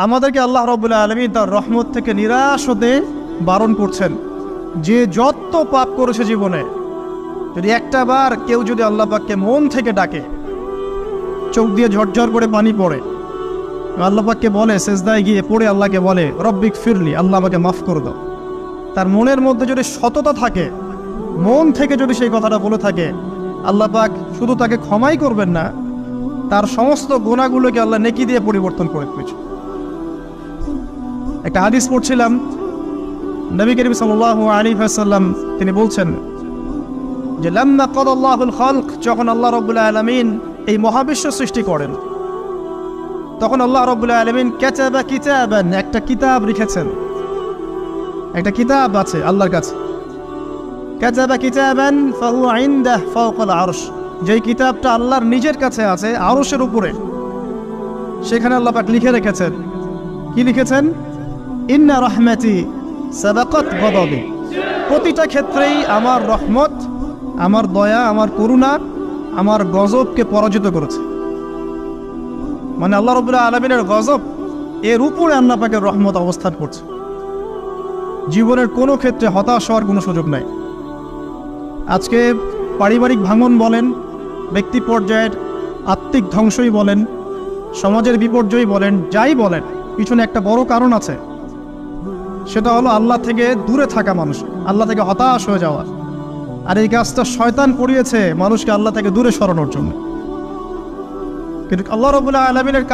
আমাদেরকে আল্লাহ রাব্বুল আলামিন তার রহমত থেকে নিরাশ হতে বারণ করছেন। যে যত পাপ করেছে জীবনে, যদি একটা বার কেউ যদি আল্লাহ পাককে মন থেকে ডাকে, চোখ দিয়ে ঝরঝর করে পানি পড়ে, আল্লাহ পাককে বলে, সেজদায় গিয়ে পড়ে আল্লাহকে বলে রব্বিক ফিরলি, আল্লাহ আমাকে মাফ করে দাও, তার মনের মধ্যে যদি সততা থাকে, মন থেকে যদি সেই কথাটা বলে থাকে, আল্লাহ পাক শুধু তাকে ক্ষমাই করবেন না, তার সমস্ত গুনাহগুলোকে আল্লাহ নেকি দিয়ে পরিবর্তন করে দিয়েছে। একটা হাদিস পড়ছিলাম, নবী করিম সাল্লাল্লাহু আলাইহি ওয়াসাল্লাম তিনি বলছেন যে লাম্মা কাদাল্লাহুল খালক, যখন আল্লাহ রাব্বুল আলামিন এই মহাবিশ্ব সৃষ্টি করেন, তখন আল্লাহ রাব্বুল আলামিন কাতাবা কিতাবান, একটা কিতাব লিখেছেন, একটা কিতাব আছে আল্লাহর কাছে। কাতাবা কিতাবান ফাহুয়া ইনদাহু ফাওকাল আরশ, যেই কিতাবটা আল্লাহর নিজের কাছে আছে আরশের উপরে, সেখানে আল্লাহ পাক লিখে রেখেছেন। কি লিখেছেন? ইন্না রাহমাতি সাবাকাত গদাবি, প্রতিটা ক্ষেত্রেই আমার রহমত, আমার দয়া, আমার করুণা আমার গজবকে পরাজিত করেছে। মানে আল্লাহ রাব্বুল আলামিনের গজব এর উপরে আল্লাহ পাকের রহমত অবস্থান করছে। জীবনের কোনো ক্ষেত্রে হতাশ হওয়ার কোনো সুযোগ নাই। আজকে পারিবারিক ভাঙন বলেন, ব্যক্তি পর্যায়ের আত্মিক ধ্বংসই বলেন, সমাজের বিপর্যয় বলেন, যাই বলেন, পিছনে একটা বড় কারণ আছে। সেটা হলো আল্লাহ থেকে দূরে থাকা মানুষ, আল্লাহ থেকে হতাশ হয়ে যাওয়া। আর এই কাজটা শয়তান করিয়েছে মানুষকে আল্লাহ থেকে দূরে সরানোর জন্য। কিন্তু আল্লাহ রাব্বুল আলামিনের